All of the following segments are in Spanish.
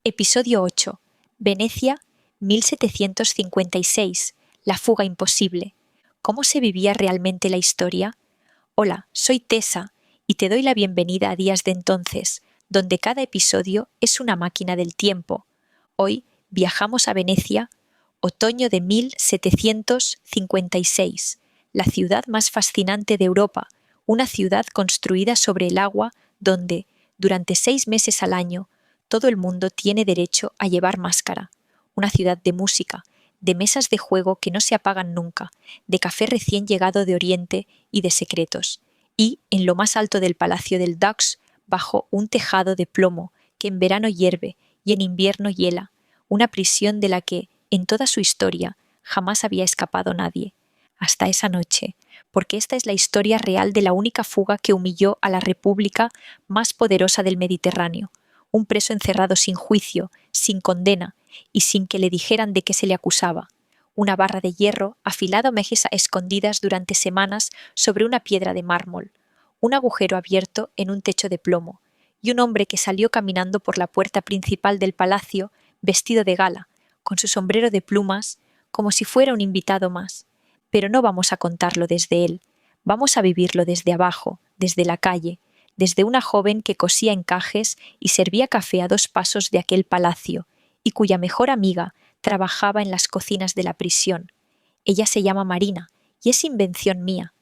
Episodio 8. Venecia, 1756. La fuga imposible. ¿Cómo se vivía realmente la historia? Hola, soy Tessa y te doy la bienvenida a Días de Entonces, donde cada episodio es una máquina del tiempo. Hoy viajamos a Venecia, otoño de 1756, la ciudad más fascinante de Europa, una ciudad construida sobre el agua donde, durante 6 meses al año, todo el mundo tiene derecho a llevar máscara, una ciudad de música, de mesas de juego que no se apagan nunca, de café recién llegado de Oriente y de secretos, y en lo más alto del Palacio del Dux, bajo un tejado de plomo que en verano hierve y en invierno hiela, una prisión de la que, en toda su historia, jamás había escapado nadie, hasta esa noche, porque esta es la historia real de la única fuga que humilló a la república más poderosa del Mediterráneo, un preso encerrado sin juicio, sin condena y sin que le dijeran de qué se le acusaba. Una barra de hierro afilada a meses escondidas durante semanas sobre una piedra de mármol, un agujero abierto en un techo de plomo, y un hombre que salió caminando por la puerta principal del palacio vestido de gala, con su sombrero de plumas, como si fuera un invitado más. Pero no vamos a contarlo desde él, vamos a vivirlo desde abajo, desde la calle, desde una joven que cosía encajes y servía café a 2 pasos de aquel palacio, y cuya mejor amiga trabajaba en las cocinas de la prisión. Ella se llama Marina, y es invención mía.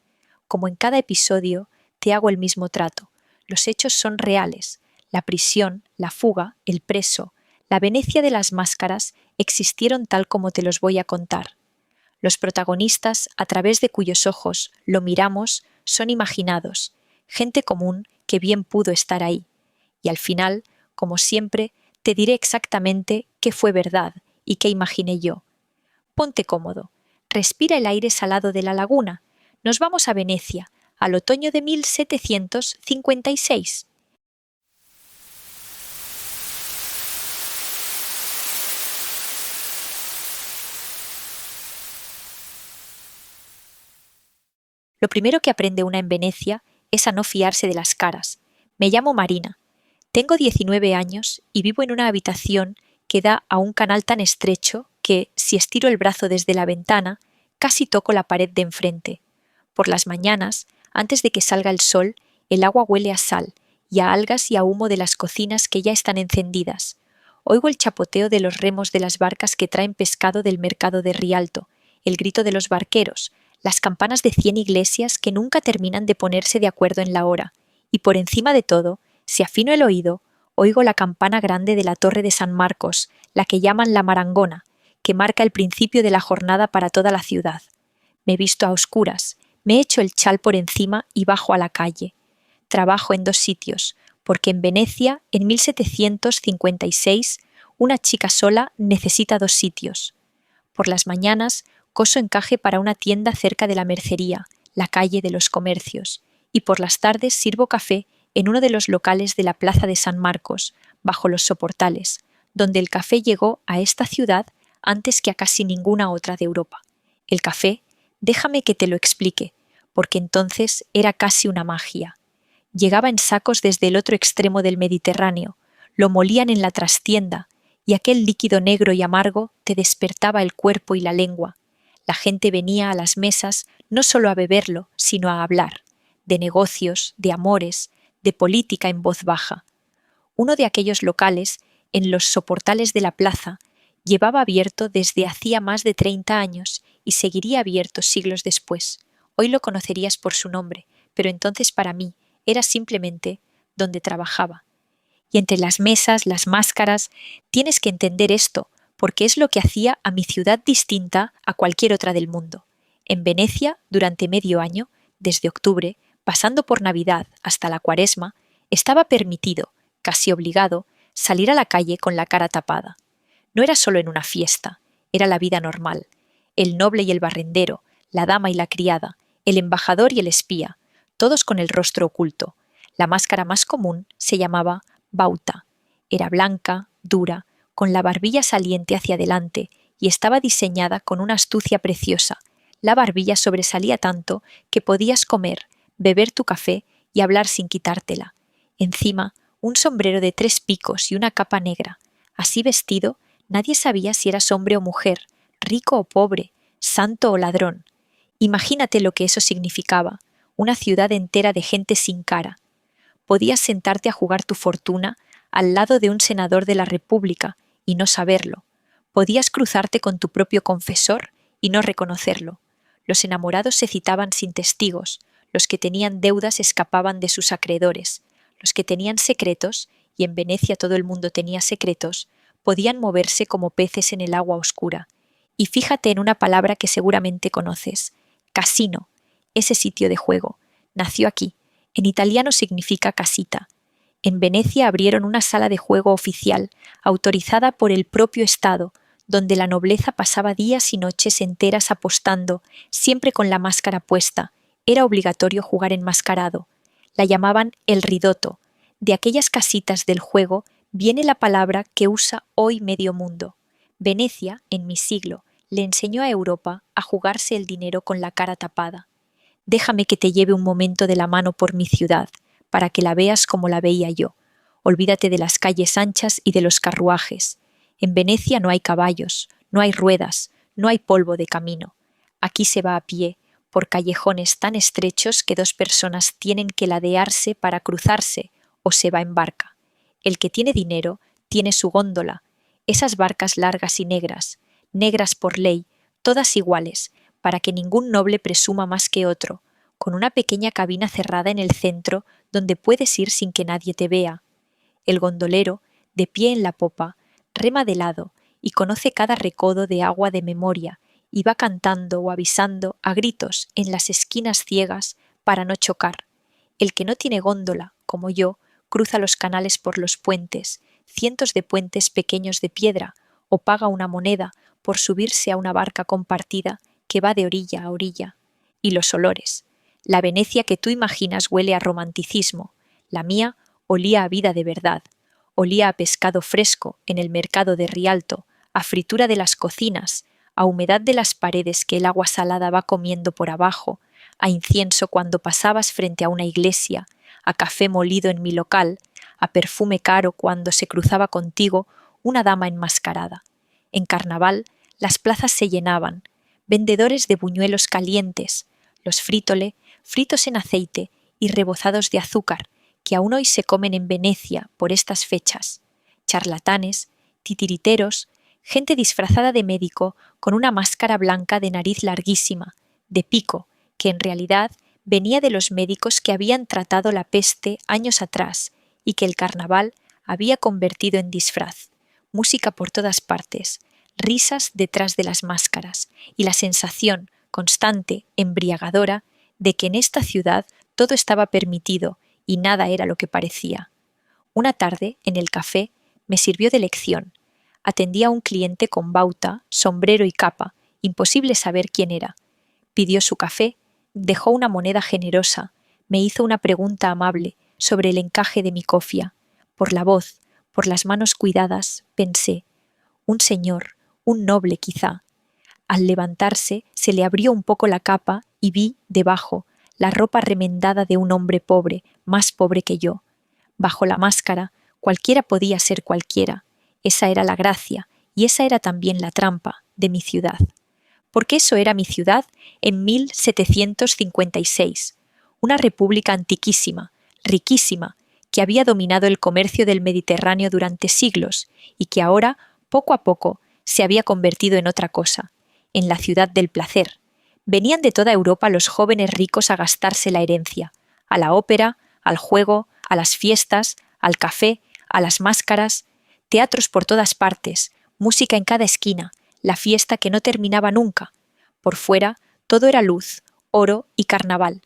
Como en cada episodio, te hago el mismo trato. Los hechos son reales. La prisión, la fuga, el preso, la Venecia de las máscaras existieron tal como te los voy a contar. Los protagonistas, a través de cuyos ojos lo miramos, son imaginados, gente común que bien pudo estar ahí. Y al final, como siempre, te diré exactamente qué fue verdad y qué imaginé yo. Ponte cómodo, respira el aire salado de la laguna. Nos vamos a Venecia, al otoño de 1756. Lo primero que aprende una en Venecia es a no fiarse de las caras. Me llamo Marina. Tengo 19 años y vivo en una habitación que da a un canal tan estrecho que, si estiro el brazo desde la ventana, casi toco la pared de enfrente. Por las mañanas, antes de que salga el sol, el agua huele a sal y a algas y a humo de las cocinas que ya están encendidas. Oigo el chapoteo de los remos de las barcas que traen pescado del mercado de Rialto, el grito de los barqueros, las campanas de 100 iglesias que nunca terminan de ponerse de acuerdo en la hora, y por encima de todo, si afino el oído, oigo la campana grande de la torre de San Marcos, la que llaman la Marangona, que marca el principio de la jornada para toda la ciudad. Me visto a oscuras, me echo el chal por encima y bajo a la calle. Trabajo en 2 sitios, porque en Venecia, en 1756, una chica sola necesita 2 sitios. Por las mañanas, coso encaje para una tienda cerca de la Mercería, la calle de los comercios, y por las tardes sirvo café en uno de los locales de la Plaza de San Marcos, bajo los soportales, donde el café llegó a esta ciudad antes que a casi ninguna otra de Europa. El café, déjame que te lo explique, porque entonces era casi una magia. Llegaba en sacos desde el otro extremo del Mediterráneo, lo molían en la trastienda, y aquel líquido negro y amargo te despertaba el cuerpo y la lengua. La gente venía a las mesas no solo a beberlo, sino a hablar, de negocios, de amores, de política en voz baja. Uno de aquellos locales, en los soportales de la plaza, llevaba abierto desde hacía más de 30 años y seguiría abierto siglos después. Hoy lo conocerías por su nombre, pero entonces para mí era simplemente donde trabajaba. Y entre las mesas, las máscaras, tienes que entender esto, porque es lo que hacía a mi ciudad distinta a cualquier otra del mundo. En Venecia, durante medio año, desde octubre, pasando por Navidad hasta la Cuaresma, estaba permitido, casi obligado, salir a la calle con la cara tapada. No era solo en una fiesta, era la vida normal. El noble y el barrendero, la dama y la criada, el embajador y el espía, todos con el rostro oculto. La máscara más común se llamaba bauta. Era blanca, dura, con la barbilla saliente hacia adelante y estaba diseñada con una astucia preciosa. La barbilla sobresalía tanto que podías comer, beber tu café y hablar sin quitártela. Encima, un sombrero de 3 picos y una capa negra. Así vestido, nadie sabía si eras hombre o mujer, rico o pobre, santo o ladrón. Imagínate lo que eso significaba, una ciudad entera de gente sin cara. Podías sentarte a jugar tu fortuna al lado de un senador de la República y no saberlo. Podías cruzarte con tu propio confesor y no reconocerlo. Los enamorados se citaban sin testigos, los que tenían deudas escapaban de sus acreedores, los que tenían secretos, y en Venecia todo el mundo tenía secretos, podían moverse como peces en el agua oscura. Y fíjate en una palabra que seguramente conoces: casino, ese sitio de juego. Nació aquí. En italiano significa casita. En Venecia abrieron una sala de juego oficial, autorizada por el propio Estado, donde la nobleza pasaba días y noches enteras apostando, siempre con la máscara puesta. Era obligatorio jugar enmascarado. La llamaban el ridotto. De aquellas casitas del juego viene la palabra que usa hoy medio mundo. Venecia, en mi siglo, le enseñó a Europa a jugarse el dinero con la cara tapada. Déjame que te lleve un momento de la mano por mi ciudad, para que la veas como la veía yo. Olvídate de las calles anchas y de los carruajes. En Venecia no hay caballos, no hay ruedas, no hay polvo de camino. Aquí se va a pie, por callejones tan estrechos que dos personas tienen que ladearse para cruzarse, o se va en barca. El que tiene dinero tiene su góndola, esas barcas largas y negras, negras por ley, todas iguales, para que ningún noble presuma más que otro, con una pequeña cabina cerrada en el centro donde puedes ir sin que nadie te vea. El gondolero, de pie en la popa, rema de lado y conoce cada recodo de agua de memoria y va cantando o avisando a gritos en las esquinas ciegas para no chocar. El que no tiene góndola, como yo, cruza los canales por los puentes, cientos de puentes pequeños de piedra, o paga una moneda por subirse a una barca compartida que va de orilla a orilla. Y los olores. La Venecia que tú imaginas huele a romanticismo. La mía olía a vida de verdad. Olía a pescado fresco en el mercado de Rialto, a fritura de las cocinas, a humedad de las paredes que el agua salada va comiendo por abajo, a incienso cuando pasabas frente a una iglesia, a café molido en mi local, a perfume caro cuando se cruzaba contigo una dama enmascarada. En carnaval las plazas se llenaban, vendedores de buñuelos calientes, los frítole, fritos en aceite y rebozados de azúcar, que aún hoy se comen en Venecia por estas fechas, charlatanes, titiriteros, gente disfrazada de médico con una máscara blanca de nariz larguísima, de pico, que en realidad venía de los médicos que habían tratado la peste años atrás y que el carnaval había convertido en disfraz, música por todas partes, risas detrás de las máscaras y la sensación constante, embriagadora, de que en esta ciudad todo estaba permitido y nada era lo que parecía. Una tarde, en el café, me sirvió de lección. Atendía a un cliente con bauta, sombrero y capa, imposible saber quién era. Pidió su café, dejó una moneda generosa, me hizo una pregunta amable sobre el encaje de mi cofia. Por la voz, por las manos cuidadas, pensé, un señor, un noble quizá. Al levantarse, se le abrió un poco la capa y vi, debajo, la ropa remendada de un hombre pobre, más pobre que yo. Bajo la máscara, cualquiera podía ser cualquiera. Esa era la gracia, y esa era también la trampa de mi ciudad. Porque eso era mi ciudad en 1756, una república antiquísima, riquísima, que había dominado el comercio del Mediterráneo durante siglos y que ahora, poco a poco, se había convertido en otra cosa, en la ciudad del placer. Venían de toda Europa los jóvenes ricos a gastarse la herencia, a la ópera, al juego, a las fiestas, al café, a las máscaras, teatros por todas partes, música en cada esquina, la fiesta que no terminaba nunca. Por fuera, todo era luz, oro y carnaval.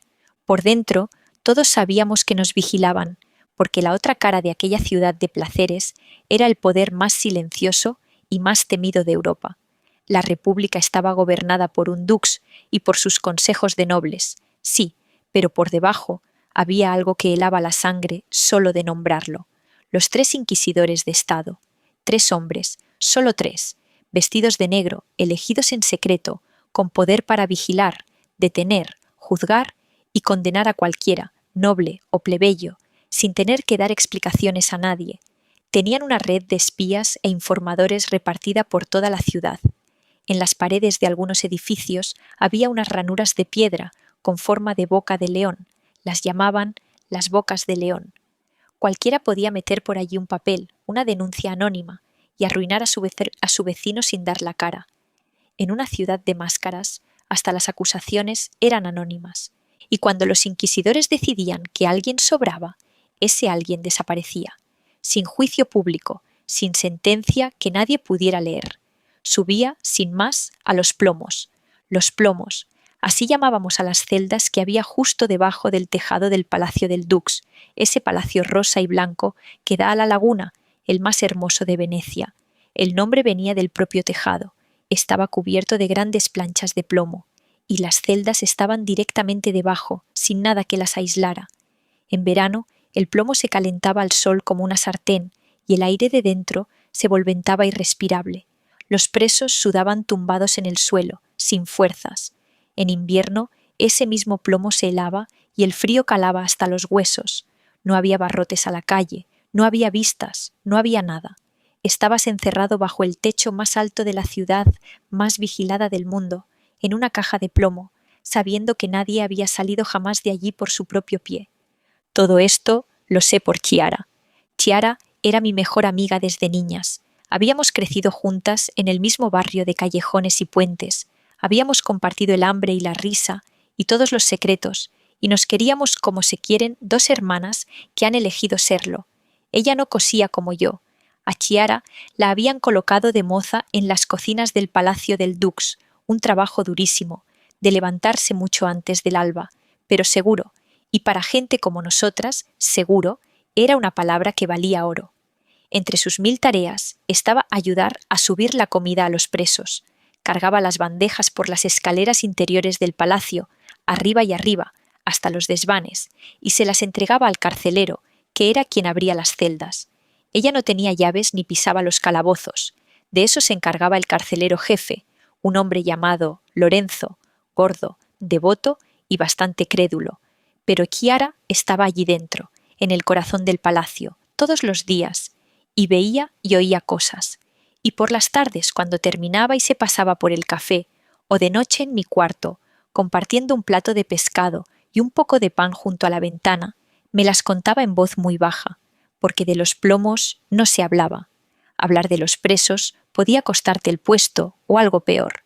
Por dentro, todos sabíamos que nos vigilaban, porque la otra cara de aquella ciudad de placeres era el poder más silencioso y más temido de Europa. La república estaba gobernada por un dux y por sus consejos de nobles, sí, pero por debajo había algo que helaba la sangre solo de nombrarlo. Los 3 inquisidores de Estado, 3 hombres, solo 3, vestidos de negro, elegidos en secreto, con poder para vigilar, detener, juzgar y condenar a cualquiera, noble o plebeyo, sin tener que dar explicaciones a nadie. Tenían una red de espías e informadores repartida por toda la ciudad. En las paredes de algunos edificios había unas ranuras de piedra con forma de boca de león. Las llamaban las bocas de león. Cualquiera podía meter por allí un papel, una denuncia anónima, y arruinar a su vecino sin dar la cara. En una ciudad de máscaras, hasta las acusaciones eran anónimas, y cuando los inquisidores decidían que alguien sobraba, ese alguien desaparecía, sin juicio público, sin sentencia que nadie pudiera leer. Subía, sin más, a los plomos. Los plomos, así llamábamos a las celdas que había justo debajo del tejado del Palacio del Dux, ese palacio rosa y blanco que da a la laguna, el más hermoso de Venecia. El nombre venía del propio tejado. Estaba cubierto de grandes planchas de plomo, y las celdas estaban directamente debajo, sin nada que las aislara. En verano, el plomo se calentaba al sol como una sartén, y el aire de dentro se volventaba irrespirable. Los presos sudaban tumbados en el suelo, sin fuerzas. En invierno, ese mismo plomo se helaba y el frío calaba hasta los huesos. No había barrotes a la calle, no había vistas, no había nada. Estabas encerrado bajo el techo más alto de la ciudad, más vigilada del mundo, en una caja de plomo, sabiendo que nadie había salido jamás de allí por su propio pie. Todo esto lo sé por Chiara. Chiara era mi mejor amiga desde niñas. Habíamos crecido juntas en el mismo barrio de callejones y puentes. Habíamos compartido el hambre y la risa y todos los secretos, y nos queríamos como se quieren dos hermanas que han elegido serlo. Ella no cosía como yo. A Chiara la habían colocado de moza en las cocinas del Palacio del Dux, un trabajo durísimo, de levantarse mucho antes del alba, pero seguro, y para gente como nosotras, seguro, era una palabra que valía oro. Entre sus 1000 tareas estaba ayudar a subir la comida a los presos. Cargaba las bandejas por las escaleras interiores del palacio, arriba y arriba, hasta los desvanes, y se las entregaba al carcelero, que era quien abría las celdas. Ella no tenía llaves ni pisaba los calabozos. De eso se encargaba el carcelero jefe, un hombre llamado Lorenzo, gordo, devoto y bastante crédulo. Pero Chiara estaba allí dentro, en el corazón del palacio, todos los días, y veía y oía cosas. Y por las tardes, cuando terminaba y se pasaba por el café, o de noche en mi cuarto, compartiendo un plato de pescado y un poco de pan junto a la ventana, me las contaba en voz muy baja, porque de los plomos no se hablaba. Hablar de los presos podía costarte el puesto o algo peor.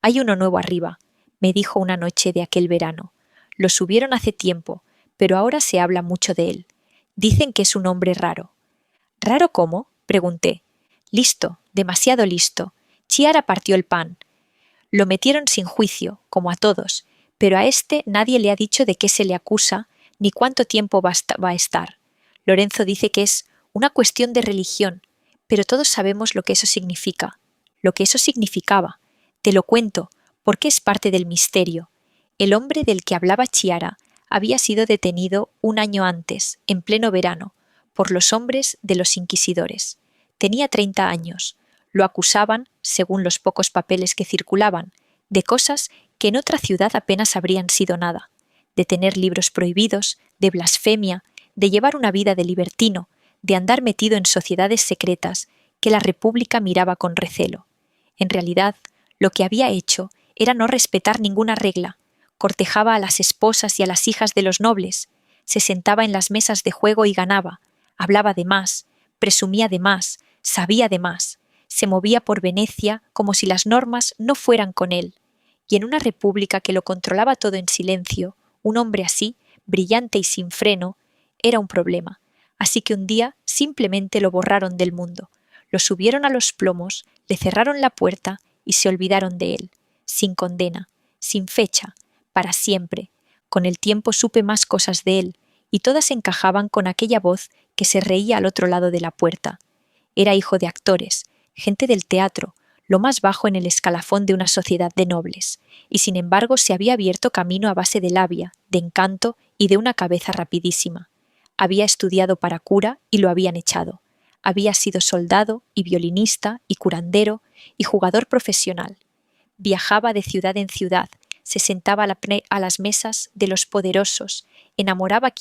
Hay uno nuevo arriba, me dijo una noche de aquel verano. Lo subieron hace tiempo, pero ahora se habla mucho de él. Dicen que es un hombre raro. ¿Raro cómo?, pregunté. Listo, demasiado listo. Chiara partió el pan. Lo metieron sin juicio, como a todos, pero a este nadie le ha dicho de qué se le acusa ni cuánto tiempo va a estar. Lorenzo dice que es una cuestión de religión, pero todos sabemos lo que eso significa, lo que eso significaba. Te lo cuento, porque es parte del misterio. El hombre del que hablaba Chiara había sido detenido un año antes, en pleno verano, por los hombres de los inquisidores. Tenía 30 años. Lo acusaban, según los pocos papeles que circulaban, de cosas que en otra ciudad apenas habrían sido nada, de tener libros prohibidos, de blasfemia, de llevar una vida de libertino, de andar metido en sociedades secretas que la República miraba con recelo. En realidad, lo que había hecho era no respetar ninguna regla. Cortejaba a las esposas y a las hijas de los nobles, se sentaba en las mesas de juego y ganaba, hablaba de más, presumía de más, sabía de más, se movía por Venecia como si las normas no fueran con él, y en una república que lo controlaba todo en silencio, un hombre así, brillante y sin freno, era un problema. Así que un día simplemente lo borraron del mundo, lo subieron a los plomos, le cerraron la puerta y se olvidaron de él, sin condena, sin fecha, para siempre. Con el tiempo supe más cosas de él, y todas encajaban con aquella voz que se reía al otro lado de la puerta. Era hijo de actores, gente del teatro, lo más bajo en el escalafón de una sociedad de nobles, y sin embargo se había abierto camino a base de labia, de encanto y de una cabeza rapidísima. Había estudiado para cura y lo habían echado. Había sido soldado y violinista y curandero y jugador profesional. Viajaba de ciudad en ciudad, se sentaba a las mesas de los poderosos, enamoraba a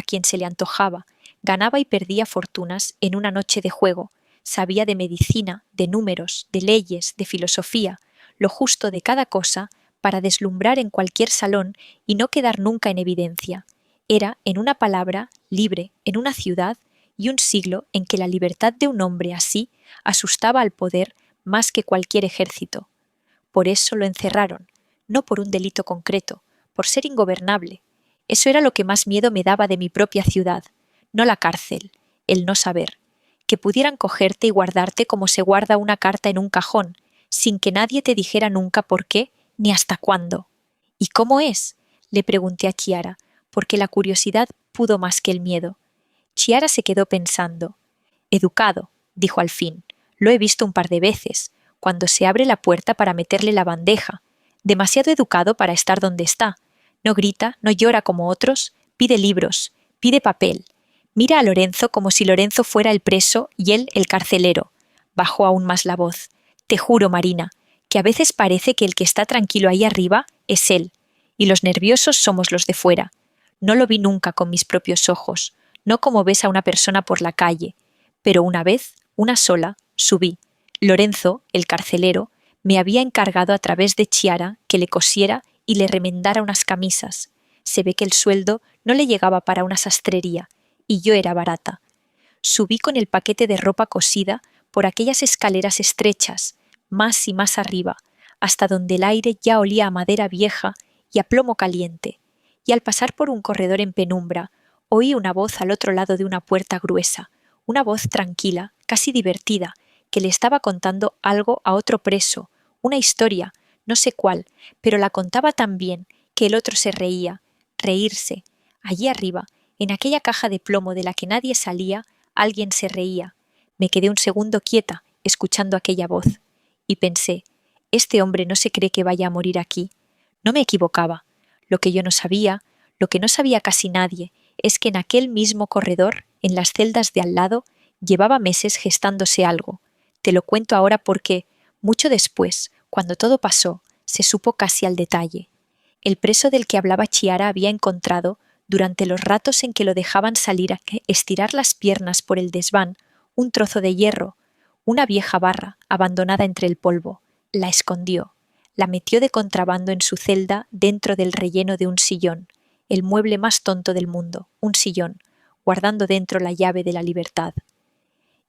quien se le antojaba, Ganaba y perdía fortunas en una noche de juego. Sabía de medicina, de números, de leyes, de filosofía, lo justo de cada cosa para deslumbrar en cualquier salón y no quedar nunca en evidencia. Era, en una palabra, libre en una ciudad y un siglo en que la libertad de un hombre así asustaba al poder más que cualquier ejército. Por eso lo encerraron, no por un delito concreto, por ser ingobernable. Eso era lo que más miedo me daba de mi propia ciudad, no la cárcel, el no saber, que pudieran cogerte y guardarte como se guarda una carta en un cajón, sin que nadie te dijera nunca por qué ni hasta cuándo. ¿Y cómo es?, le pregunté a Chiara, porque la curiosidad pudo más que el miedo. Chiara se quedó pensando. Educado, dijo al fin. Lo he visto un par de veces, cuando se abre la puerta para meterle la bandeja. Demasiado educado para estar donde está. No grita, no llora como otros, pide libros, pide papel. Mira a Lorenzo como si Lorenzo fuera el preso y él el carcelero. Bajó aún más la voz. Te juro, Marina, que a veces parece que el que está tranquilo ahí arriba es él, y los nerviosos somos los de fuera. No lo vi nunca con mis propios ojos, no como ves a una persona por la calle, pero una vez, una sola, subí. Lorenzo, el carcelero, me había encargado a través de Chiara que le cosiera y le remendara unas camisas. Se ve que el sueldo no le llegaba para una sastrería, y yo era barata. Subí con el paquete de ropa cosida por aquellas escaleras estrechas, más y más arriba, hasta donde el aire ya olía a madera vieja y a plomo caliente, y al pasar por un corredor en penumbra, oí una voz al otro lado de una puerta gruesa, una voz tranquila, casi divertida, que le estaba contando algo a otro preso, una historia, no sé cuál, pero la contaba tan bien que el otro se reía. Reírse. Allí arriba, en aquella caja de plomo de la que nadie salía, alguien se reía. Me quedé un segundo quieta, escuchando aquella voz, y pensé, este hombre no se cree que vaya a morir aquí. No me equivocaba. Lo que yo no sabía, lo que no sabía casi nadie, es que en aquel mismo corredor, en las celdas de al lado, llevaba meses gestándose algo. Te lo cuento ahora porque, mucho después, cuando todo pasó, se supo casi al detalle. El preso del que hablaba Chiara había encontrado, durante los ratos en que lo dejaban salir a estirar las piernas por el desván, un trozo de hierro, una vieja barra abandonada entre el polvo. La escondió, la metió de contrabando en su celda dentro del relleno de un sillón, el mueble más tonto del mundo, un sillón, guardando dentro la llave de la libertad.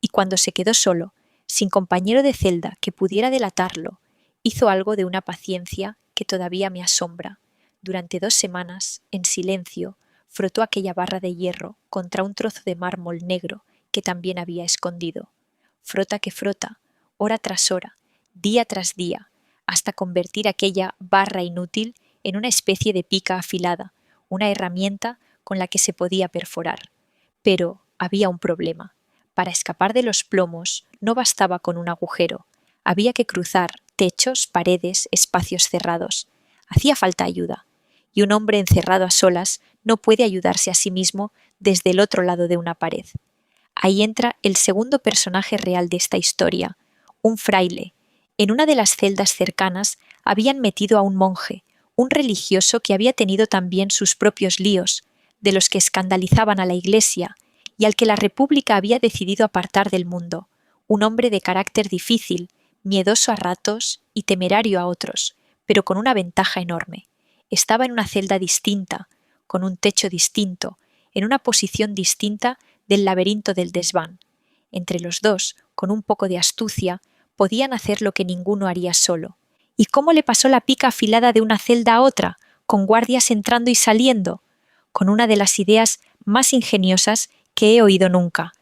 Y cuando se quedó solo, sin compañero de celda que pudiera delatarlo, hizo algo de una paciencia que todavía me asombra. Durante 2 semanas, en silencio, frotó aquella barra de hierro contra un trozo de mármol negro que también había escondido. Frota que frota, hora tras hora, día tras día, hasta convertir aquella barra inútil en una especie de pica afilada, una herramienta con la que se podía perforar. Pero había un problema. Para escapar de los plomos no bastaba con un agujero. Había que cruzar techos, paredes, espacios cerrados. Hacía falta ayuda. Y un hombre encerrado a solas no puede ayudarse a sí mismo desde el otro lado de una pared. Ahí entra el segundo personaje real de esta historia, un fraile. En una de las celdas cercanas habían metido a un monje, un religioso que había tenido también sus propios líos, de los que escandalizaban a la Iglesia, y al que la República había decidido apartar del mundo, un hombre de carácter difícil, miedoso a ratos y temerario a otros, pero con una ventaja enorme. Estaba en una celda distinta, con un techo distinto, en una posición distinta del laberinto del desván. Entre los dos, con un poco de astucia, podían hacer lo que ninguno haría solo. ¿Y cómo le pasó la pica afilada de una celda a otra, con guardias entrando y saliendo? Con una de las ideas más ingeniosas que he oído nunca.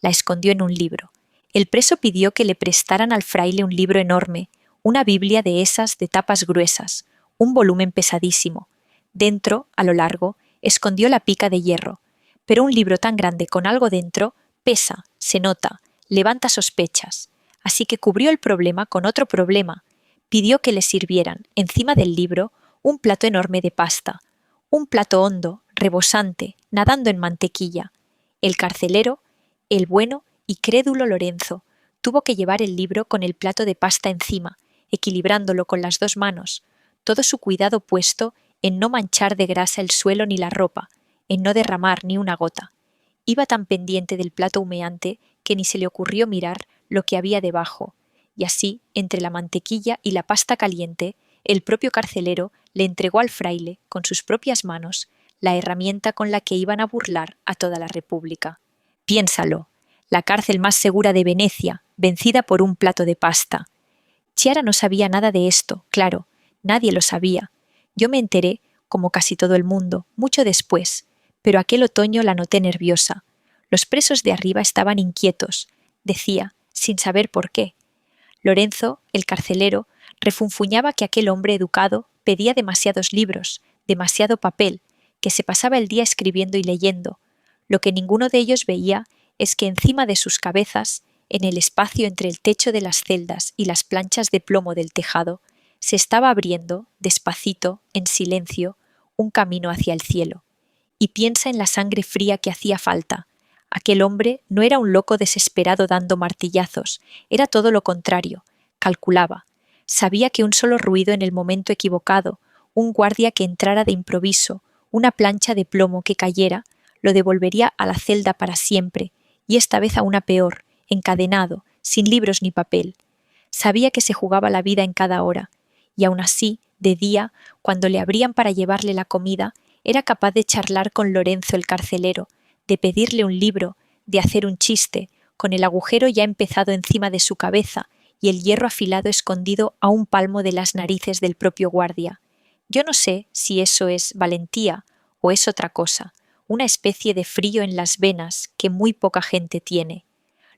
La escondió en un libro. El preso pidió que le prestaran al fraile un libro enorme, una Biblia de esas de tapas gruesas, un volumen pesadísimo. Dentro, a lo largo, escondió la pica de hierro. Pero un libro tan grande con algo dentro pesa, se nota, levanta sospechas. Así que cubrió el problema con otro problema. Pidió que le sirvieran, encima del libro, un plato enorme de pasta. Un plato hondo, rebosante, nadando en mantequilla. El carcelero, el bueno y crédulo Lorenzo, tuvo que llevar el libro con el plato de pasta encima, equilibrándolo con las 2 manos, todo su cuidado puesto en no manchar de grasa el suelo ni la ropa, en no derramar ni una gota. Iba tan pendiente del plato humeante que ni se le ocurrió mirar lo que había debajo, y así, entre la mantequilla y la pasta caliente, el propio carcelero le entregó al fraile, con sus propias manos, la herramienta con la que iban a burlar a toda la República. Piénsalo, la cárcel más segura de Venecia, vencida por un plato de pasta. Chiara no sabía nada de esto, claro, nadie lo sabía. Yo me enteré, como casi todo el mundo, mucho después, pero aquel otoño la noté nerviosa. Los presos de arriba estaban inquietos, decía, sin saber por qué. Lorenzo, el carcelero, refunfuñaba que aquel hombre educado pedía demasiados libros, demasiado papel, que se pasaba el día escribiendo y leyendo. Lo que ninguno de ellos veía es que encima de sus cabezas, en el espacio entre el techo de las celdas y las planchas de plomo del tejado, se estaba abriendo, despacito, en silencio, un camino hacia el cielo. Y piensa en la sangre fría que hacía falta. Aquel hombre no era un loco desesperado dando martillazos, era todo lo contrario, calculaba. Sabía que un solo ruido en el momento equivocado, un guardia que entrara de improviso, una plancha de plomo que cayera, lo devolvería a la celda para siempre, y esta vez a una peor, encadenado, sin libros ni papel. Sabía que se jugaba la vida en cada hora, y aun así, de día, cuando le abrían para llevarle la comida, era capaz de charlar con Lorenzo el carcelero, de pedirle un libro, de hacer un chiste, con el agujero ya empezado encima de su cabeza y el hierro afilado escondido a un palmo de las narices del propio guardia. Yo no sé si eso es valentía o es otra cosa, una especie de frío en las venas que muy poca gente tiene.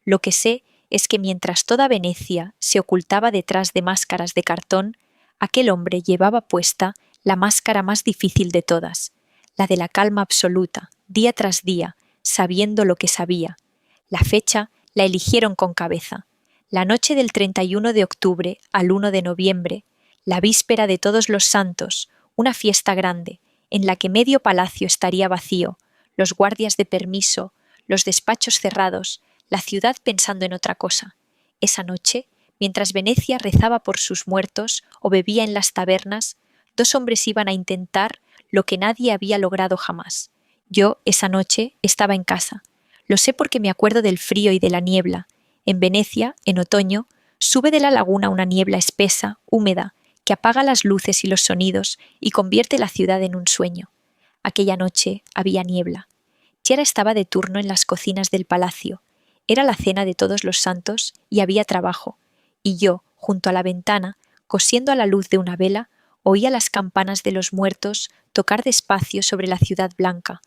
Lo que sé es que mientras toda Venecia se ocultaba detrás de máscaras de cartón, aquel hombre llevaba puesta la máscara más difícil de todas, la de la calma absoluta, día tras día, sabiendo lo que sabía. La fecha la eligieron con cabeza. La noche del 31 de octubre al 1 de noviembre, la víspera de Todos los Santos, una fiesta grande, en la que medio palacio estaría vacío, los guardias de permiso, los despachos cerrados, la ciudad pensando en otra cosa. Esa noche, mientras Venecia rezaba por sus muertos o bebía en las tabernas, dos hombres iban a intentar lo que nadie había logrado jamás. Yo, esa noche, estaba en casa. Lo sé porque me acuerdo del frío y de la niebla. En Venecia, en otoño, sube de la laguna una niebla espesa, húmeda, que apaga las luces y los sonidos y convierte la ciudad en un sueño. Aquella noche había niebla. Chiara estaba de turno en las cocinas del palacio. Era la cena de Todos los Santos y había trabajo. Y yo, junto a la ventana, cosiendo a la luz de una vela, oía las campanas de los muertos tocar despacio sobre la ciudad blanca.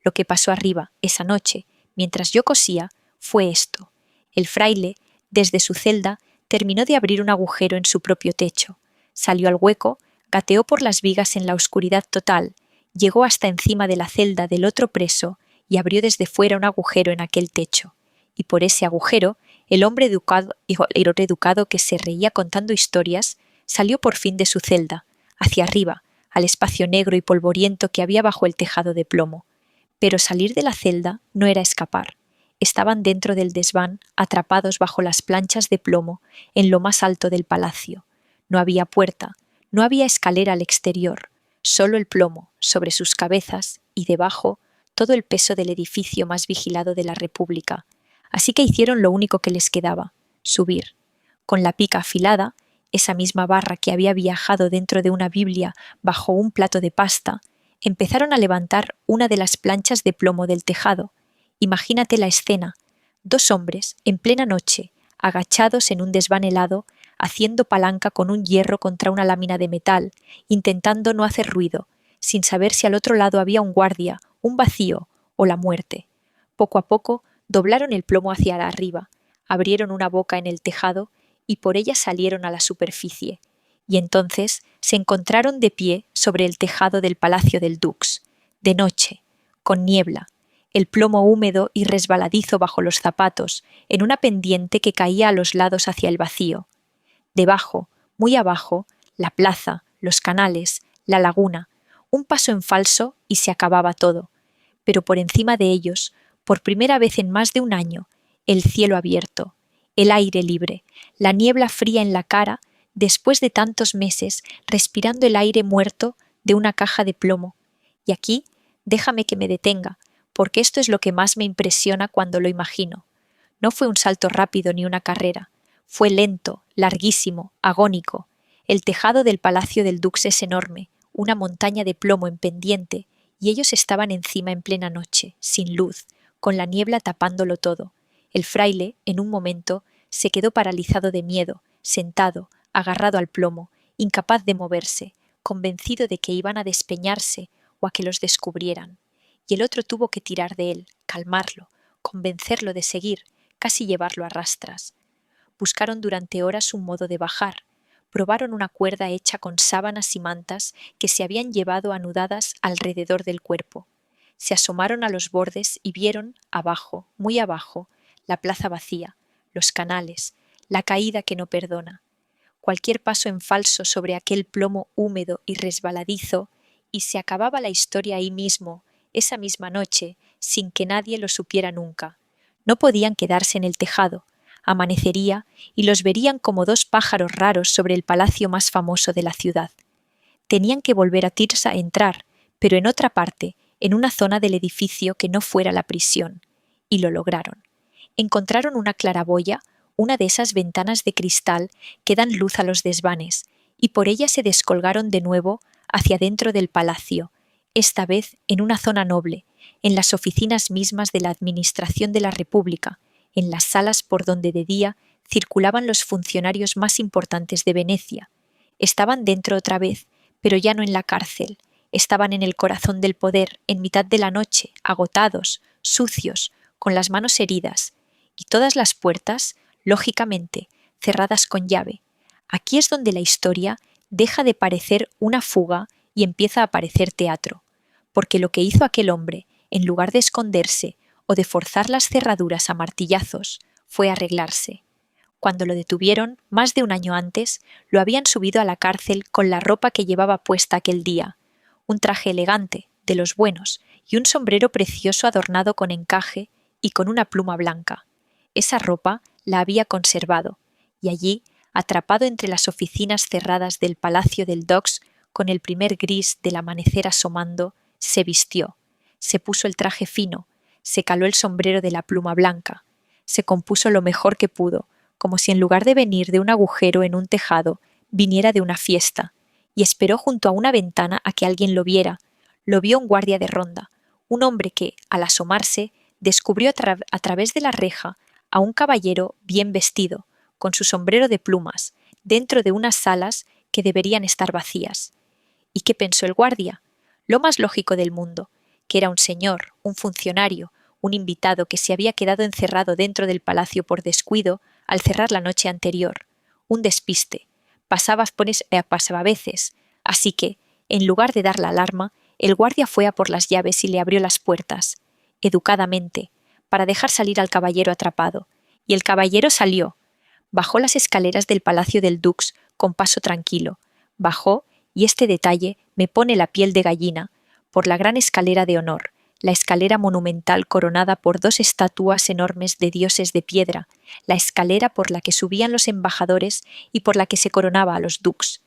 Lo que pasó arriba, esa noche, mientras yo cosía, fue esto. El fraile, desde su celda, terminó de abrir un agujero en su propio techo. Salió al hueco, gateó por las vigas en la oscuridad total, llegó hasta encima de la celda del otro preso y abrió desde fuera un agujero en aquel techo. Y por ese agujero, el hombre educado que se reía contando historias salió por fin de su celda, hacia arriba, al espacio negro y polvoriento que había bajo el tejado de plomo. Pero salir de la celda no era escapar. Estaban dentro del desván, atrapados bajo las planchas de plomo, en lo más alto del palacio. No había puerta, no había escalera al exterior, solo el plomo sobre sus cabezas y debajo todo el peso del edificio más vigilado de la República. Así que hicieron lo único que les quedaba, subir. Con la pica afilada, esa misma barra que había viajado dentro de una Biblia bajo un plato de pasta, empezaron a levantar una de las planchas de plomo del tejado. Imagínate la escena, dos hombres, en plena noche, agachados en un desván helado, haciendo palanca con un hierro contra una lámina de metal, intentando no hacer ruido, sin saber si al otro lado había un guardia, un vacío o la muerte. Poco a poco doblaron el plomo hacia arriba, abrieron una boca en el tejado y por ella salieron a la superficie, y entonces se encontraron de pie sobre el tejado del Palacio del Dux, de noche, con niebla, el plomo húmedo y resbaladizo bajo los zapatos, en una pendiente que caía a los lados hacia el vacío. Debajo, muy abajo, la plaza, los canales, la laguna, un paso en falso y se acababa todo. Pero por encima de ellos, por primera vez en más de un año, el cielo abierto, el aire libre, la niebla fría en la cara, después de tantos meses respirando el aire muerto de una caja de plomo. Y aquí, déjame que me detenga, porque esto es lo que más me impresiona cuando lo imagino. No fue un salto rápido ni una carrera. Fue lento, larguísimo, agónico. El tejado del palacio del Dux es enorme, una montaña de plomo en pendiente, y ellos estaban encima en plena noche, sin luz, con la niebla tapándolo todo. El fraile, en un momento, se quedó paralizado de miedo, sentado, agarrado al plomo, incapaz de moverse, convencido de que iban a despeñarse o a que los descubrieran. Y el otro tuvo que tirar de él, calmarlo, convencerlo de seguir, casi llevarlo a rastras. Buscaron durante horas un modo de bajar. Probaron una cuerda hecha con sábanas y mantas que se habían llevado anudadas alrededor del cuerpo. Se asomaron a los bordes y vieron, abajo, muy abajo, la plaza vacía, los canales, la caída que no perdona. Cualquier paso en falso sobre aquel plomo húmedo y resbaladizo, y se acababa la historia ahí mismo, esa misma noche, sin que nadie lo supiera nunca. No podían quedarse en el tejado. Amanecería y los verían como dos pájaros raros sobre el palacio más famoso de la ciudad. Tenían que volver a Tirsa a entrar, pero en otra parte, en una zona del edificio que no fuera la prisión. Y lo lograron. Encontraron una claraboya, una de esas ventanas de cristal que dan luz a los desvanes, y por ella se descolgaron de nuevo hacia dentro del palacio, esta vez en una zona noble, en las oficinas mismas de la administración de la República, en las salas por donde de día circulaban los funcionarios más importantes de Venecia. Estaban dentro otra vez, pero ya no en la cárcel. Estaban en el corazón del poder, en mitad de la noche, agotados, sucios, con las manos heridas, y todas las puertas, lógicamente, cerradas con llave. Aquí es donde la historia deja de parecer una fuga y empieza a parecer teatro, porque lo que hizo aquel hombre, en lugar de esconderse o de forzar las cerraduras a martillazos, fue arreglarse. Cuando lo detuvieron, más de un año antes, lo habían subido a la cárcel con la ropa que llevaba puesta aquel día, un traje elegante, de los buenos, y un sombrero precioso adornado con encaje y con una pluma blanca. Esa ropa la había conservado, y allí, atrapado entre las oficinas cerradas del Palacio del Dux, con el primer gris del amanecer asomando, se vistió, se puso el traje fino, se caló el sombrero de la pluma blanca, se compuso lo mejor que pudo, como si en lugar de venir de un agujero en un tejado, viniera de una fiesta, y esperó junto a una ventana a que alguien lo viera. Lo vio un guardia de ronda, un hombre que, al asomarse, descubrió a través de la reja a un caballero bien vestido, con su sombrero de plumas, dentro de unas salas que deberían estar vacías. ¿Y qué pensó el guardia? Lo más lógico del mundo, que era un señor, un funcionario, un invitado que se había quedado encerrado dentro del palacio por descuido al cerrar la noche anterior. Un despiste. Pasaba a veces, así que, en lugar de dar la alarma, el guardia fue a por las llaves y le abrió las puertas, educadamente, para dejar salir al caballero atrapado. Y el caballero salió. Bajó las escaleras del palacio del Dux con paso tranquilo. Bajó, y este detalle me pone la piel de gallina, por la gran escalera de honor, la escalera monumental coronada por dos estatuas enormes de dioses de piedra, la escalera por la que subían los embajadores y por la que se coronaba a los dux.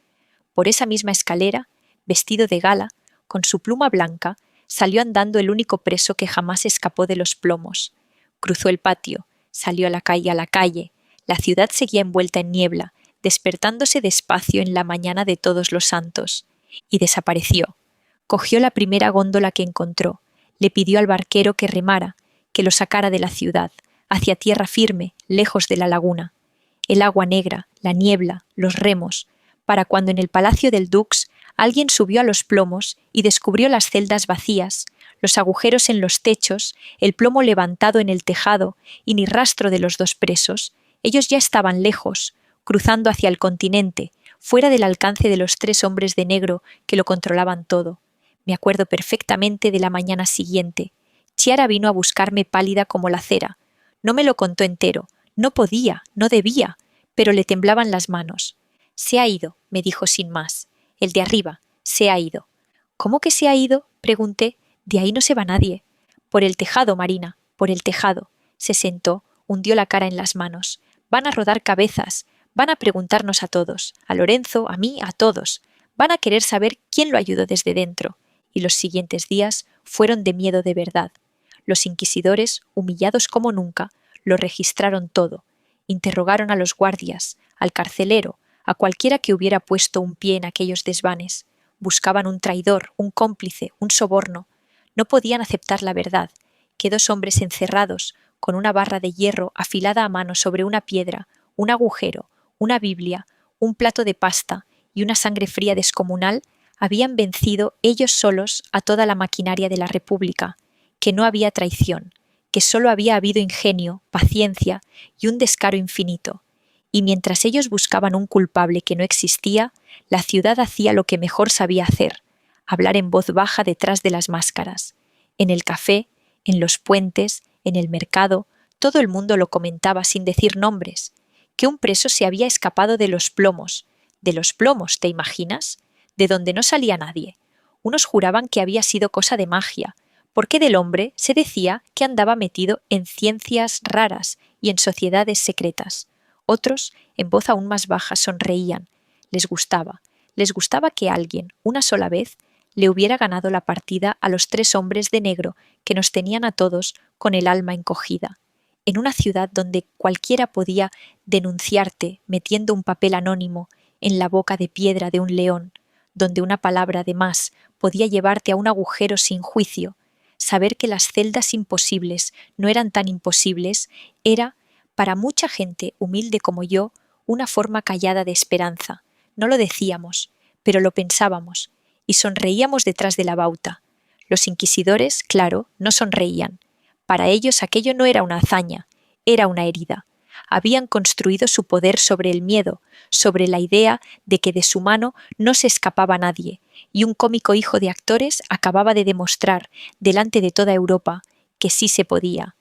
Por esa misma escalera, vestido de gala, con su pluma blanca, salió andando el único preso que jamás escapó de los plomos. Cruzó el patio, salió a la calle. La ciudad seguía envuelta en niebla, despertándose despacio en la mañana de Todos los Santos, y desapareció. Cogió la primera góndola que encontró, le pidió al barquero que remara, que lo sacara de la ciudad, hacia tierra firme, lejos de la laguna. El agua negra, la niebla, los remos, para cuando en el palacio del Dux alguien subió a los plomos y descubrió las celdas vacías, los agujeros en los techos, el plomo levantado en el tejado y ni rastro de los dos presos, ellos ya estaban lejos, cruzando hacia el continente, fuera del alcance de los 3 hombres de negro que lo controlaban todo. Me acuerdo perfectamente de la mañana siguiente. Chiara vino a buscarme pálida como la cera. No me lo contó entero. No podía, no debía, pero le temblaban las manos. Se ha ido, me dijo sin más. El de arriba, se ha ido. ¿Cómo que se ha ido?, pregunté. De ahí no se va nadie. Por el tejado, Marina, por el tejado. Se sentó, hundió la cara en las manos. Van a rodar cabezas. Van a preguntarnos a todos, a Lorenzo, a mí, a todos. Van a querer saber quién lo ayudó desde dentro. Y los siguientes días fueron de miedo de verdad. Los inquisidores, humillados como nunca, lo registraron todo. Interrogaron a los guardias, al carcelero, a cualquiera que hubiera puesto un pie en aquellos desvanes. Buscaban un traidor, un cómplice, un soborno. No podían aceptar la verdad, que dos hombres encerrados, con una barra de hierro afilada a mano sobre una piedra, un agujero, una Biblia, un plato de pasta y una sangre fría descomunal, habían vencido ellos solos a toda la maquinaria de la República, que no había traición, que solo había habido ingenio, paciencia y un descaro infinito. Y mientras ellos buscaban un culpable que no existía, la ciudad hacía lo que mejor sabía hacer, hablar en voz baja detrás de las máscaras. En el café, en los puentes, en el mercado, todo el mundo lo comentaba sin decir nombres, que un preso se había escapado de los plomos. ¿De los plomos, te imaginas? De donde no salía nadie. Unos juraban que había sido cosa de magia, porque del hombre se decía que andaba metido en ciencias raras y en sociedades secretas. Otros, en voz aún más baja, sonreían. Les gustaba que alguien, una sola vez, le hubiera ganado la partida a los 3 hombres de negro que nos tenían a todos con el alma encogida. En una ciudad donde cualquiera podía denunciarte metiendo un papel anónimo en la boca de piedra de un león, donde una palabra de más podía llevarte a un agujero sin juicio, saber que las celdas imposibles no eran tan imposibles era, para mucha gente humilde como yo, una forma callada de esperanza. No lo decíamos, pero lo pensábamos, y sonreíamos detrás de la bauta. Los inquisidores, claro, no sonreían. Para ellos aquello no era una hazaña, era una herida. Habían construido su poder sobre el miedo, sobre la idea de que de su mano no se escapaba nadie, y un cómico hijo de actores acababa de demostrar, delante de toda Europa, que sí se podía.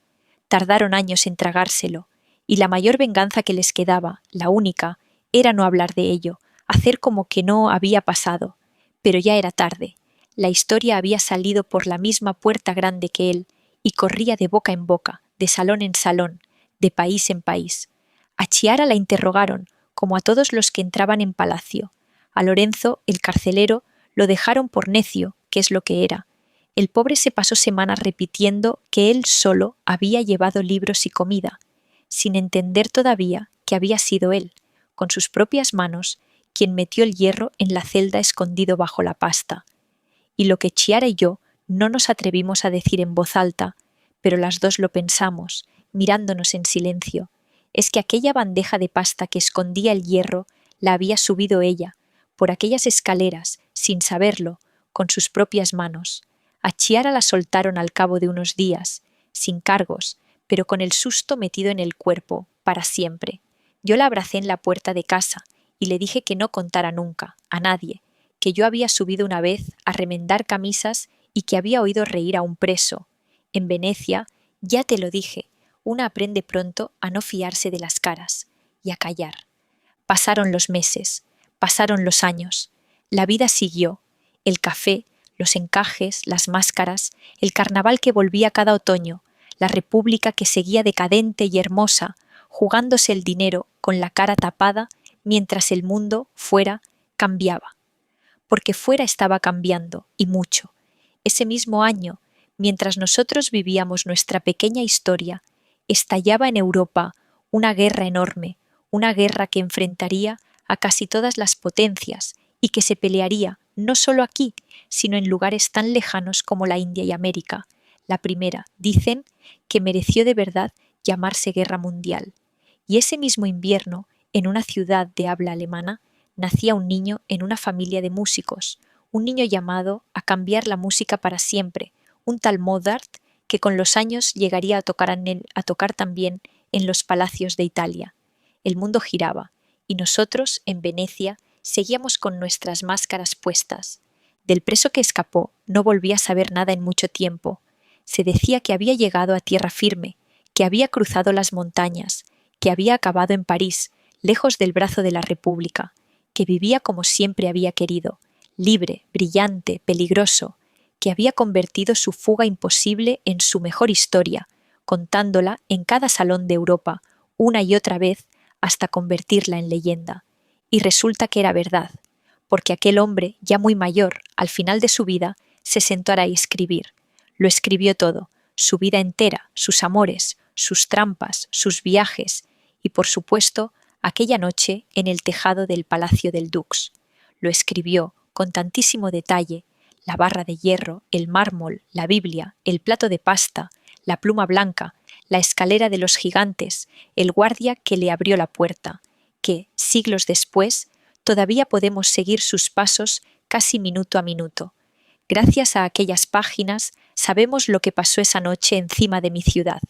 Tardaron años en tragárselo, y la mayor venganza que les quedaba, la única, era no hablar de ello, hacer como que no había pasado. Pero ya era tarde. La historia había salido por la misma puerta grande que él, y corría de boca en boca, de salón en salón, de país en país. A Chiara la interrogaron, como a todos los que entraban en palacio. A Lorenzo, el carcelero, lo dejaron por necio, que es lo que era. El pobre se pasó semanas repitiendo que él solo había llevado libros y comida, sin entender todavía que había sido él, con sus propias manos, quien metió el hierro en la celda escondido bajo la pasta. Y lo que Chiara y yo no nos atrevimos a decir en voz alta, pero las dos lo pensamos, mirándonos en silencio, es que aquella bandeja de pasta que escondía el hierro la había subido ella, por aquellas escaleras, sin saberlo, con sus propias manos. A Chiara la soltaron al cabo de unos días, sin cargos, pero con el susto metido en el cuerpo, para siempre. Yo la abracé en la puerta de casa y le dije que no contara nunca, a nadie, que yo había subido una vez a remendar camisas y que había oído reír a un preso. En Venecia, ya te lo dije, una aprende pronto a no fiarse de las caras y a callar. Pasaron los meses, pasaron los años, la vida siguió, el café, los encajes, las máscaras, el carnaval que volvía cada otoño, la república que seguía decadente y hermosa, jugándose el dinero con la cara tapada mientras el mundo, fuera, cambiaba. Porque fuera estaba cambiando, y mucho. Ese mismo año, mientras nosotros vivíamos nuestra pequeña historia, estallaba en Europa una guerra enorme, una guerra que enfrentaría a casi todas las potencias y que se pelearía no solo aquí, sino en lugares tan lejanos como la India y América. La primera, dicen, que mereció de verdad llamarse Guerra Mundial. Y ese mismo invierno, en una ciudad de habla alemana, nacía un niño en una familia de músicos, un niño llamado a cambiar la música para siempre, un tal Mozart que con los años llegaría a tocar también en los palacios de Italia. El mundo giraba, y nosotros, en Venecia, seguíamos con nuestras máscaras puestas. Del preso que escapó no volví a saber nada en mucho tiempo. Se decía que había llegado a tierra firme, que había cruzado las montañas, que había acabado en París, lejos del brazo de la República, que vivía como siempre había querido, libre, brillante, peligroso, que había convertido su fuga imposible en su mejor historia, contándola en cada salón de Europa, una y otra vez, hasta convertirla en leyenda. Y resulta que era verdad, porque aquel hombre, ya muy mayor, al final de su vida, se sentó a escribir. Lo escribió todo, su vida entera, sus amores, sus trampas, sus viajes y, por supuesto, aquella noche en el tejado del Palacio del Dux. Lo escribió con tantísimo detalle: la barra de hierro, el mármol, la Biblia, el plato de pasta, la pluma blanca, la escalera de los gigantes, el guardia que le abrió la puerta, que, siglos después, todavía podemos seguir sus pasos casi minuto a minuto. Gracias a aquellas páginas sabemos lo que pasó esa noche encima de mi ciudad.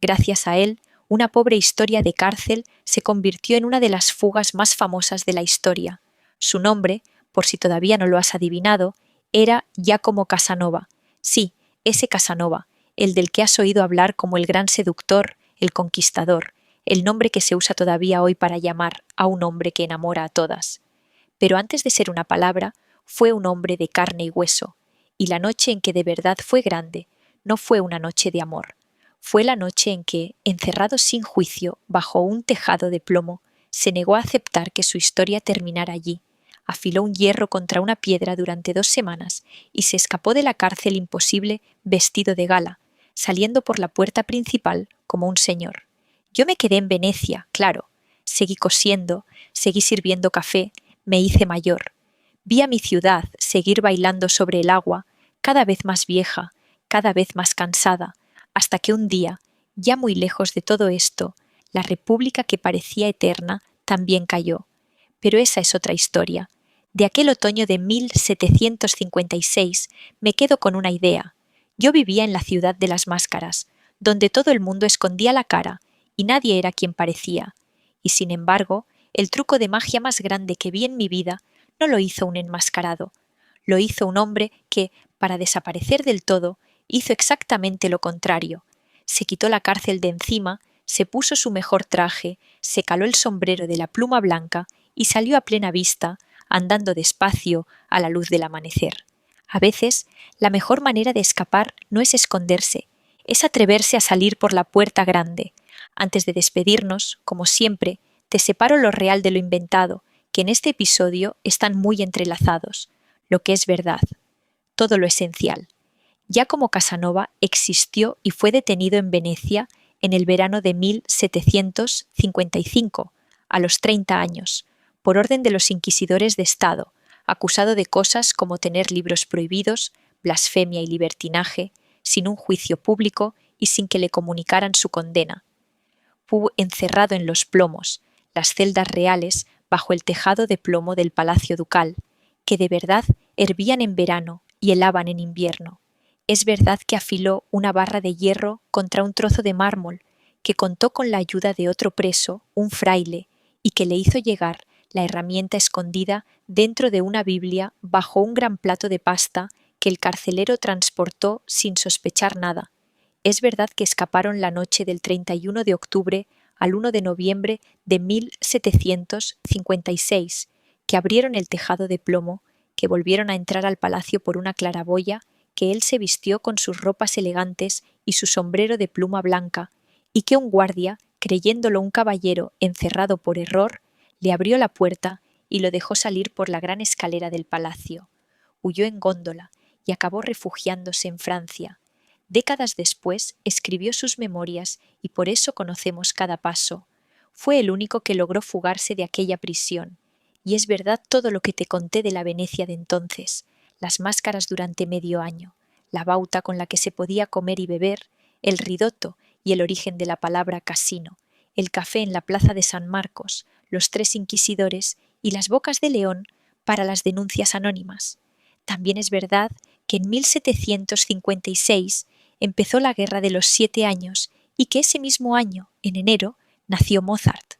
Gracias a él, una pobre historia de cárcel se convirtió en una de las fugas más famosas de la historia. Su nombre, por si todavía no lo has adivinado, era Giacomo Casanova. Sí, ese Casanova, el del que has oído hablar como el gran seductor, el conquistador, el nombre que se usa todavía hoy para llamar a un hombre que enamora a todas. Pero antes de ser una palabra, fue un hombre de carne y hueso, y la noche en que de verdad fue grande no fue una noche de amor. Fue la noche en que, encerrado sin juicio bajo un tejado de plomo, se negó a aceptar que su historia terminara allí, afiló un hierro contra una piedra durante 2 semanas y se escapó de la cárcel imposible vestido de gala, saliendo por la puerta principal como un señor. Yo me quedé en Venecia, claro. Seguí cosiendo, seguí sirviendo café, me hice mayor. Vi a mi ciudad seguir bailando sobre el agua, cada vez más vieja, cada vez más cansada, hasta que un día, ya muy lejos de todo esto, la república que parecía eterna también cayó. Pero esa es otra historia. De aquel otoño de 1756 me quedo con una idea. Yo vivía en la ciudad de las máscaras, donde todo el mundo escondía la cara y nadie era quien parecía. Y sin embargo, el truco de magia más grande que vi en mi vida no lo hizo un enmascarado. Lo hizo un hombre que, para desaparecer del todo, hizo exactamente lo contrario. Se quitó la cárcel de encima, se puso su mejor traje, se caló el sombrero de la pluma blanca y salió a plena vista, andando despacio a la luz del amanecer. A veces, la mejor manera de escapar no es esconderse, es atreverse a salir por la puerta grande. Antes de despedirnos, como siempre, te separo lo real de lo inventado, que en este episodio están muy entrelazados. Lo que es verdad. Todo lo esencial. Giacomo Casanova existió y fue detenido en Venecia en el verano de 1755, a los 30 años, por orden de los inquisidores de Estado, acusado de cosas como tener libros prohibidos, blasfemia y libertinaje, sin un juicio público y sin que le comunicaran su condena. Fue encerrado en los plomos, las celdas reales, bajo el tejado de plomo del Palacio Ducal, que de verdad hervían en verano y helaban en invierno. Es verdad que afiló una barra de hierro contra un trozo de mármol, que contó con la ayuda de otro preso, un fraile, y que le hizo llegar la herramienta escondida dentro de una Biblia bajo un gran plato de pasta que el carcelero transportó sin sospechar nada. Es verdad que escaparon la noche del 31 de octubre al 1 de noviembre de 1756, que abrieron el tejado de plomo, que volvieron a entrar al palacio por una claraboya, que él se vistió con sus ropas elegantes y su sombrero de pluma blanca, y que un guardia, creyéndolo un caballero encerrado por error, le abrió la puerta y lo dejó salir por la gran escalera del palacio. Huyó en góndola y acabó refugiándose en Francia. Décadas después escribió sus memorias y por eso conocemos cada paso. Fue el único que logró fugarse de aquella prisión. Y es verdad todo lo que te conté de la Venecia de entonces, las máscaras durante medio año, la bauta con la que se podía comer y beber, el ridotto y el origen de la palabra casino, el café en la plaza de San Marcos, los 3 inquisidores y las bocas de león para las denuncias anónimas. También es verdad que en 1756 empezó la Guerra de los 7 años y que ese mismo año, en enero, nació Mozart.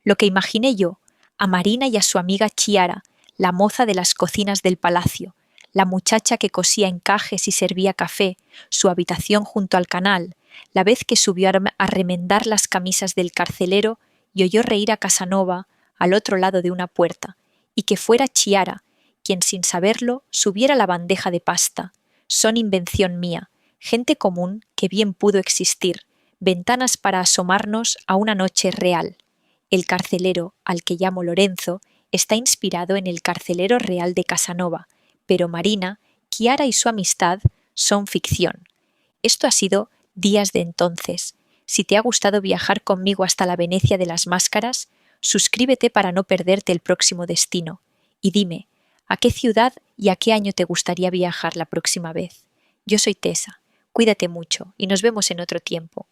Lo que imaginé yo, a Marina y a su amiga Chiara, la moza de las cocinas del palacio, la muchacha que cosía encajes y servía café, su habitación junto al canal, la vez que subió a remendar las camisas del carcelero y oyó reír a Casanova al otro lado de una puerta, y que fuera Chiara, quien sin saberlo subiera la bandeja de pasta. Son invención mía, gente común que bien pudo existir, ventanas para asomarnos a una noche real. El carcelero, al que llamo Lorenzo, está inspirado en el carcelero real de Casanova, pero Marina, Chiara y su amistad son ficción. Esto ha sido Días de Entonces. Si te ha gustado viajar conmigo hasta la Venecia de las Máscaras, suscríbete para no perderte el próximo destino. Y dime, ¿a qué ciudad y a qué año te gustaría viajar la próxima vez? Yo soy Tessa. Cuídate mucho y nos vemos en otro tiempo.